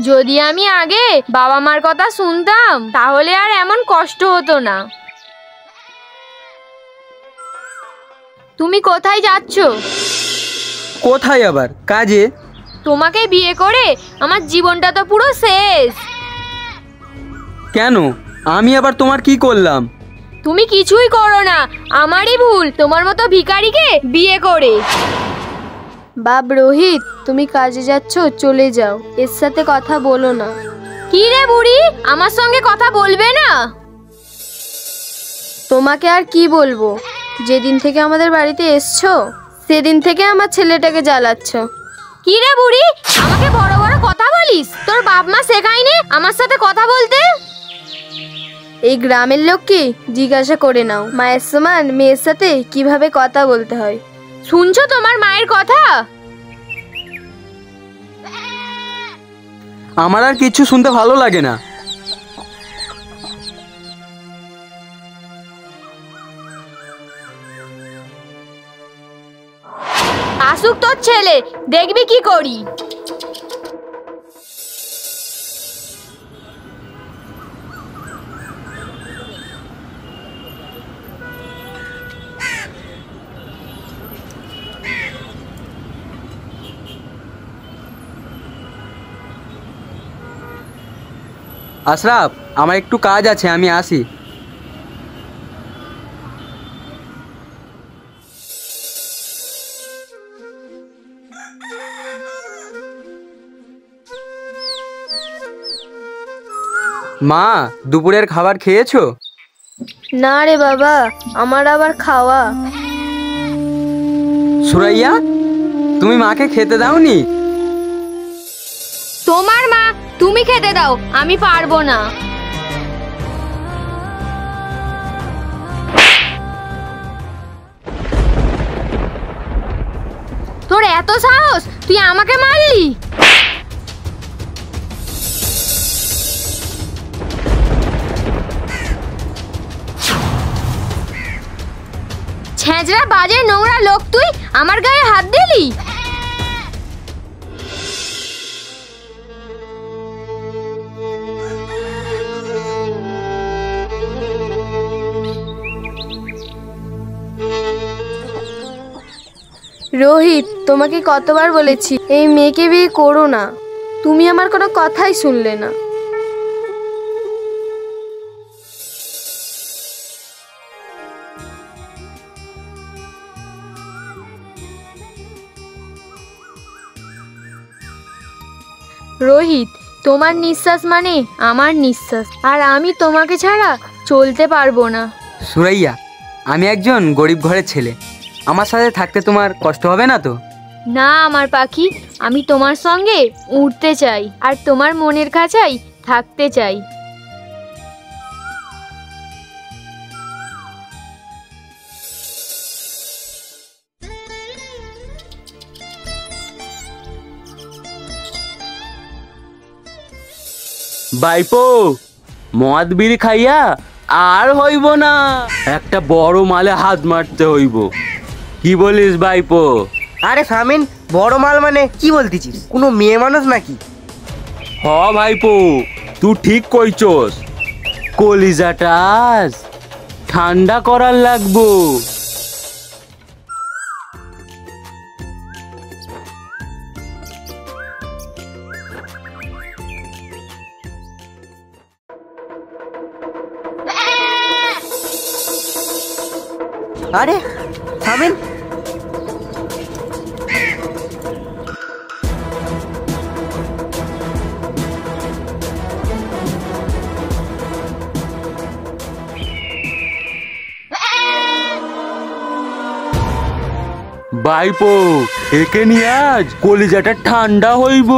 যদি আমি আগে বাবা মার কথা শুনতাম তাহলে আর এমন কষ্ট হতো না। তুমি কোথায় যাচ্ছ? কোথায় আবার? কাজে। তোমাকে বিয়ে করে আমার জীবনটা তো পুরো শেষ। কেন? আমি আবার তোমার কি করলাম? তুমি কিছুই করো না, আমারই ভুল তোমার মতো ভিখারিকে বিয়ে করে। বাপ রোহিত, তুমি কাজে যাচ্ছ, চলে যাও, এর সাথে কথা বলো না। কি রে বুড়ি, আমার সঙ্গে কথা বলবে না? তোমাকে আর কি বলবো, যেদিন থেকে আমাদের বাড়িতে এসছো সেদিন থেকে আমার ছেলেটাকে জ্বালাচ্ছ। কি রে বুড়ি, আমাকে বড় বড় কথা বলিস? তোর বাপ মা শেখায়নি আমার সাথে কথা বলতে? এই গ্রামের লোককে জিজ্ঞাসা করে নাও মায়ের সমান মেয়ের সাথে কিভাবে কথা বলতে হয়। শুনছো তোমার মায়ের কথা? আমার আর কিছু শুনতে ভালো লাগে না। আসুক তোর ছেলে, দেখবি কি করি। আশরাফ, আমার একটু কাজ আছে, আমি আসি। মা, দুপুরের খাবার খেয়েছো? না রে বাবা, আমার আবার খাওয়া। সুরাইয়া, তুমি মাকে খেতে দাওনি? তোমার মা, তুমি খেতে দাও, আমি পারবো না। তোর এত সাহস, তুই আমাকে মারলি? ছেঁচড়া বাজে নোংরা লোক, তুই আমার গায়ে হাত দিলি? রোহিত, তোমাকে কতবার বলেছি এই মেয়েকে বিয়ে করো না, তুমি আমার কোনো কথাই শুনলে না। রোহিত, তোমার নিঃশ্বাস মানে আমার নিঃশ্বাস, আর আমি তোমাকে ছাড়া চলতে পারবো না। সুরাইয়া, আমি একজন গরিব ঘরের ছেলে, আমার সাথে থাকতে তোমার কষ্ট হবে না তো? না আমার পাখি, আমি তোমার সঙ্গে উড়তে চাই আর তোমার মনের খাঁচায় থাকতে চাই। বাইপো, মদ বিড়ি খাইয়া আর হইব না, একটা বড় মালে হাত মারতে হইব। কি বলিস বাইপো? আরে সামিন, বড় মাল মানে কি বলতেছিস? কোনো মেয়ে মানুষ নাকি? হ ভাইপো, তুই ঠিক কইছস, কলিজাটা আজ ঠান্ডা করার লাগবো। আরে সামিন, বাইপো, একে নিয়ে আজ কলিজাটা ঠান্ডা হইব।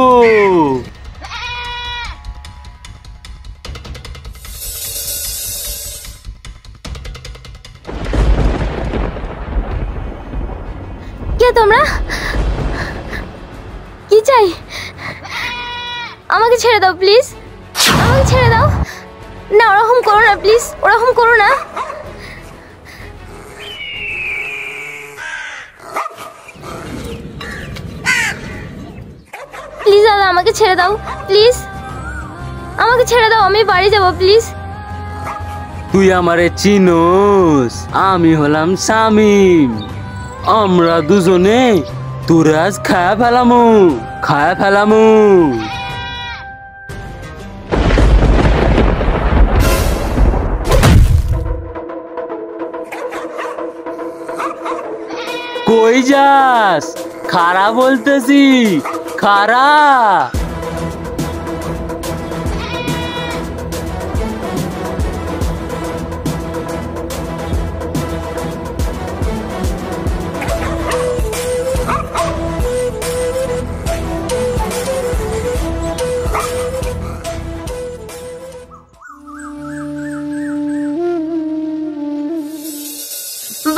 কে তোমরা? কি চাই? আমাকে ছেড়ে দাও প্লিজ, আমাকে ছেড়ে দাও। না, ওরকম করো না প্লিজ, ওরকম করো না। প্লিজ দাদা, আমাকে ছেড়ে দাও প্লিজ। আমাকে ছেড়ে দাও, আমি বাড়ি যাবো প্লিজ। তুই আমারে চিনোস? আমি হলাম শামিম। আমরা দুজনে তোরে আজ খায়া ফেলামু। কই যাস? খারা বলতেছি, খারা।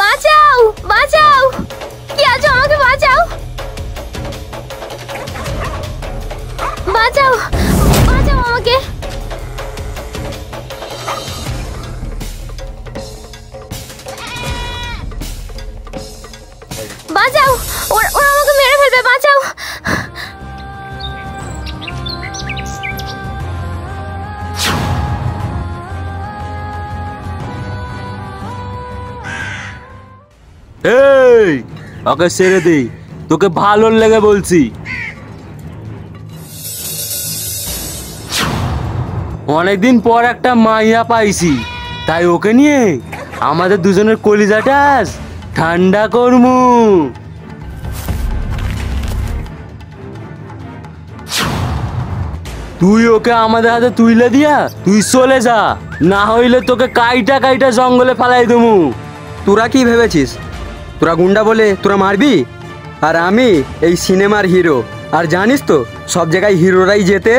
বাঁচাও, বাঁচাও, কি আছো? আমাকে বাঁচাও, বাঁচাও, বাঁচাও আমাকে। বাঁচাও, ওরা আমাকে মেরে ফেলবে, বাঁচাও। এই ওকে ছেড়ে দে, তোকে ভালো লেগে বলছি। অনেকদিন পর একটা মাইয়া পাইছি, তাই ওকে নিয়ে আমাদের দুজনের কলিজাটা ঠান্ডা করমু। তুই ওকে আমাদের হাতে তুইলে দিয়া তুই চলে যা, না হইলে তোকে কাইটা জঙ্গলে ফেলাই দেবো। তোরা কি ভেবেছিস তোরা গুন্ডা বলে তোরা মারবি? আর আমি এই সিনেমার হিরো, আর জানিস তো সব জায়গায় হিরোরাই যেতে।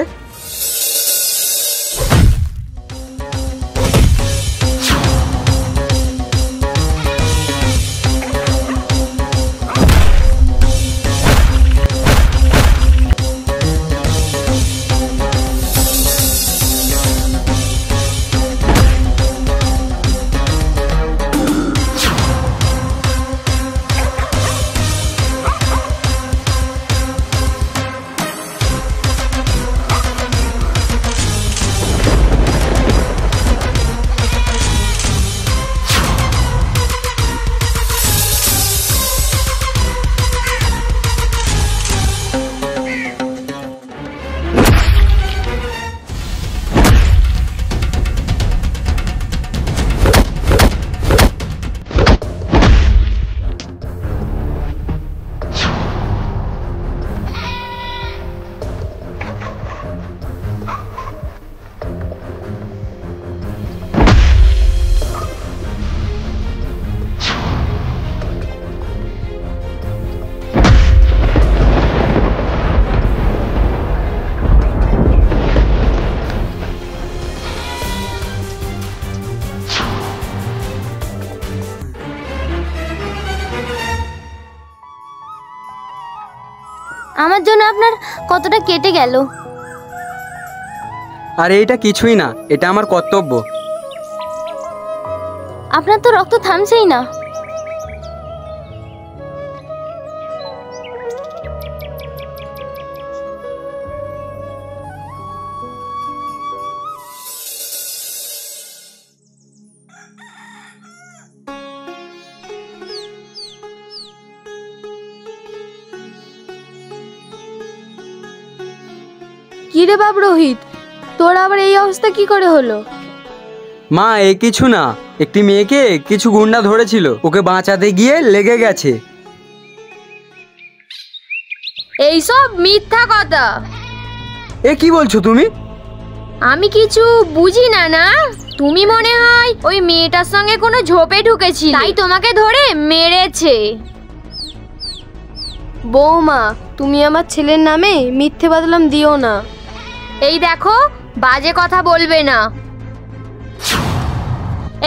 আমার জন্য আপনার কতটা কেটে গেল। আর এটা কিছুই না, এটা আমার কর্তব্য। আপনার তো রক্ত থামছেই না। কি রে বাপ রোহিত, তোর আবার এই অবস্থা কি করে হলো? মা এ কিছু না, একটি মেয়েকে কিছু গুন্ডা ধরেছিল, ওকে বাঁচাতে গিয়ে লেগে গেছে। এইসব মিথ্যা কথা। এ কি বলছো তুমি? আমি কিছু বুঝি না। না, তুমি মনে হয় ওই মেয়েটার সঙ্গে কোনো ঝোপে ঢুকেছি, তাই তোমাকে ধরে মেরেছে। বৌমা, তুমি আমার ছেলের নামে মিথ্যে বদনাম দিও না। এই দেখো, বাজে কথা বলবে না।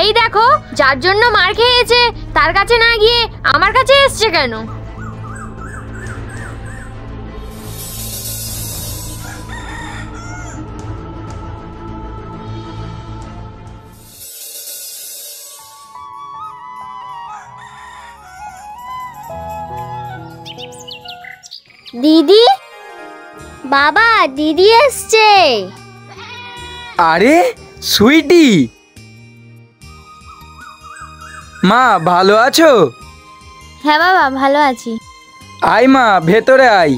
এই দেখো, যার জন্য মার খেয়েছে তার কাছে না গিয়ে আমার কাছে এসছে কেন? দিদি, বাবা, দিদি এসছে। আরে সুইটি, মা ভালো আছো? হ্যাঁ বাবা, ভালো আছি। আয় মা, ভেতরে আয়।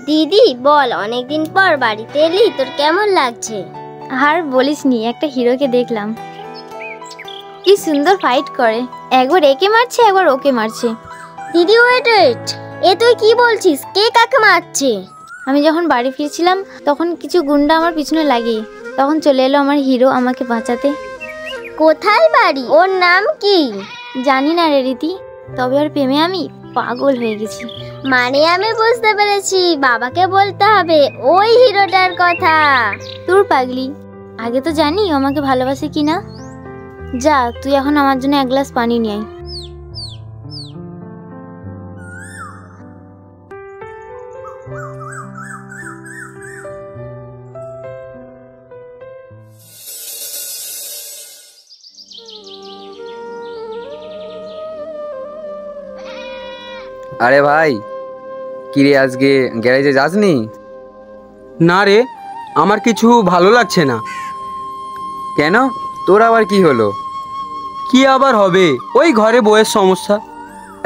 দিদি বল, অনেকদিন পর বাড়িতে এলি, তোর কেমন লাগছে? আর বলিস নি, একটা হিরোকে দেখলাম, কি সুন্দর ফাইট করে, একবার একে মারছে একবার ওকে মারছে। দিদি ওয়েট ওয়েট, এ তুই কি বলছিস? কে কাকে মারছে? আমি যখন বাড়ি ফিরছিলাম তখন কিছু গুন্ডা আমার পিছনে লাগে, তখন চলে এলো আমার হিরো আমাকে বাঁচাতে। কোথায় বাড়ি? ওর নাম কি? জানি না রে রীতি, তবে ওর প্রেমে আমি পাগল হয়ে গেছি। মানে আমি বুঝতে পেরেছি, বাবাকে বলতে হবে ওই হিরোটার কথা। তোর পাগলি, আগে তো জানি ও আমাকে ভালোবাসে কিনা। যা, তুই এখন আমার জন্য এক গ্লাস পানি নিয়ে আয়। আরে ভাই, কিরে আজকে গ্যারেজে যাসনি? না রে, আমার কিছু ভালো লাগছে না। কেন, তোর আবার কি হলো? কি আবার হবে, ওই ঘরে বউয়ের সমস্যা।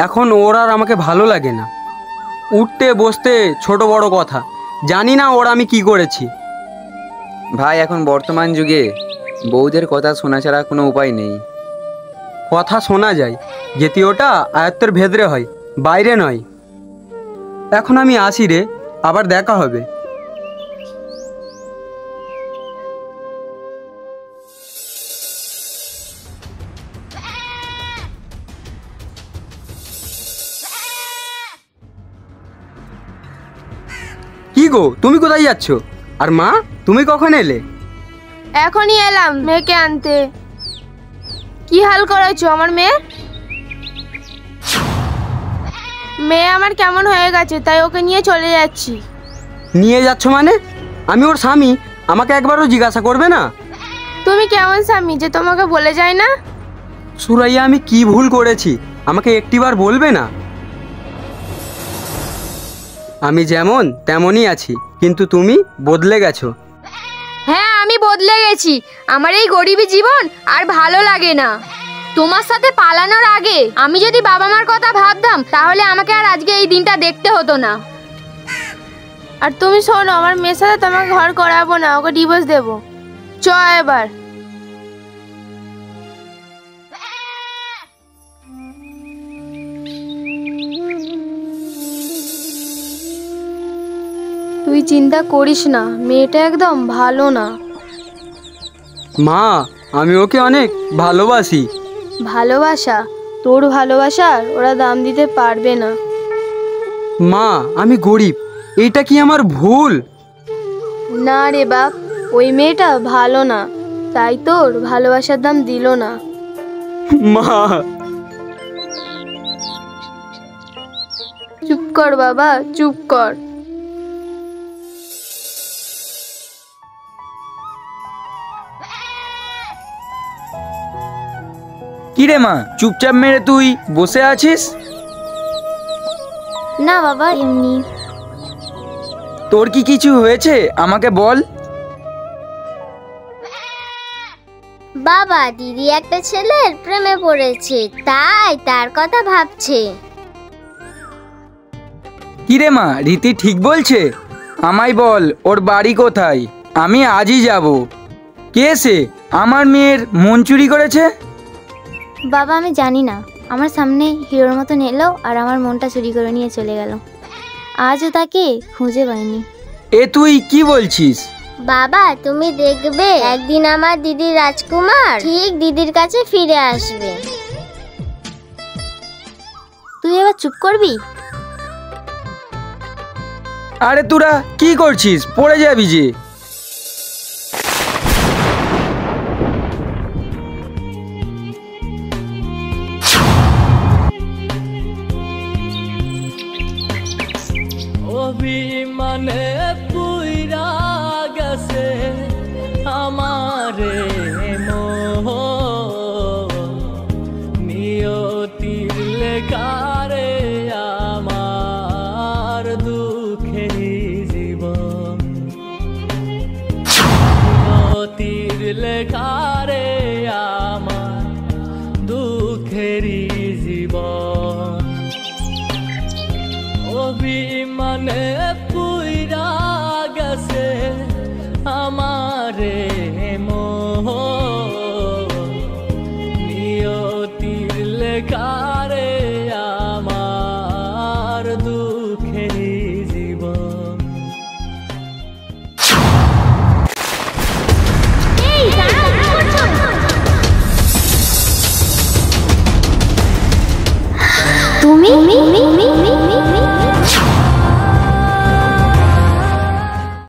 এখন ওর আর আমাকে ভালো লাগে না। উঠতে বসতে ছোট বড় কথা, জানি না ওর আমি কি করেছি। ভাই, এখন বর্তমান যুগে বউদের কথা শোনা ছাড়া কোনো উপায় নেই। কথা শোনা যায়, যেটি ওটা আয়ত্তের ভেতরে হয়, বাইরে নয়। এখন আমি আসি রে, আবার দেখা হবে। কি গো, তুমি কোথায় যাচ্ছ? আর মা, তুমি কখন এলে? এখনই এলাম মেয়েকে আনতে। কি হাল করেছো আমার মেয়ে? মেয়ে আমার কেমন হয়ে গেছে, তাই ওকে নিয়ে চলে যাচ্ছি। নিয়ে যাচ্ছ মানে? আমি ওর স্বামী, আমাকে একবারও জিজ্ঞাসা করবে না? তুমি কেমন স্বামী যে তোমাকে বলে যায় না? সুরাইয়া, আমি কি ভুল করেছি আমাকে একটিবার বলবে না? আমি যেমন তেমনই আছি, কিন্তু তুমি বদলে গেছো। হ্যাঁ, আমি বদলে গেছি। আমার এই গরিবী জীবন আর ভালো লাগে না। তোমার সাথে পালানোর আগে আমি যদি বাবা মার কথা ভাবতাম, তাহলে আমাকে আর আজকে এই দিনটা দেখতে হতো না। আর তুমি শোনো, আমার মেয়ের সাথে তোমাকে ঘর করাবো না, ওকে ডিভোর্স দেবো। চ এবার। তুই চিন্তা করিস না, মেয়েটা একদম ভালো না। মা, আমি ওকে অনেক ভালোবাসি। ভালোবাসা? তোর ভালোবাসার ওরা দাম দিতে পারবে না। মা, আমি গরিব, এইটা কি আমার ভুল? না রে বাপ, ওই মেয়েটা ভালো না, তাই তোর ভালোবাসার দাম দিল না। মা, চুপ কর বাবা, চুপ কর। কিরে মা, চুপচাপ মেরে তুই বসে আছিস? না বাবা, এমনি। তোর কি কিছু হয়েছে আমাকে বল। বাবা, দিদি একটা ছেলের প্রেমে পড়েছে, তাই তার কথা ভাবছে। কিরে মা, রীতি ঠিক বলছে? আমায় বল, ওর বাড়ি কোথায়? আমি আজই যাব। কে সে? আমার মেয়ের মন চুরি করেছে? বাবা, আমি জানি না, আমার সামনে হিরোর মতন এলো আর আমার মনটা চুরি করে নিয়ে চলে গেল। আজও তাকে খুঁজে পাইনি। এ তুই কি বলছিস? বাবা, তুমি দেখবে একদিন আমার দিদি রাজকুমার ঠিক দিদির কাছে ফিরে আসবে। তুই এবার চুপ করবি? আরে তোরা কি করছিস? পড়ে যাবি যে। অভিমানে পুইরা গেছে আমারে মোহ, নিয়তির লেখারে দুঃখেরই জীবন নিয়তির লেখারে আমার দুঃখেরই জীবন অভিমানে পুইরা গেছে আমারে মোহ নিয়তির লেখারে আমার দুঃখেরই জীবন। তুমি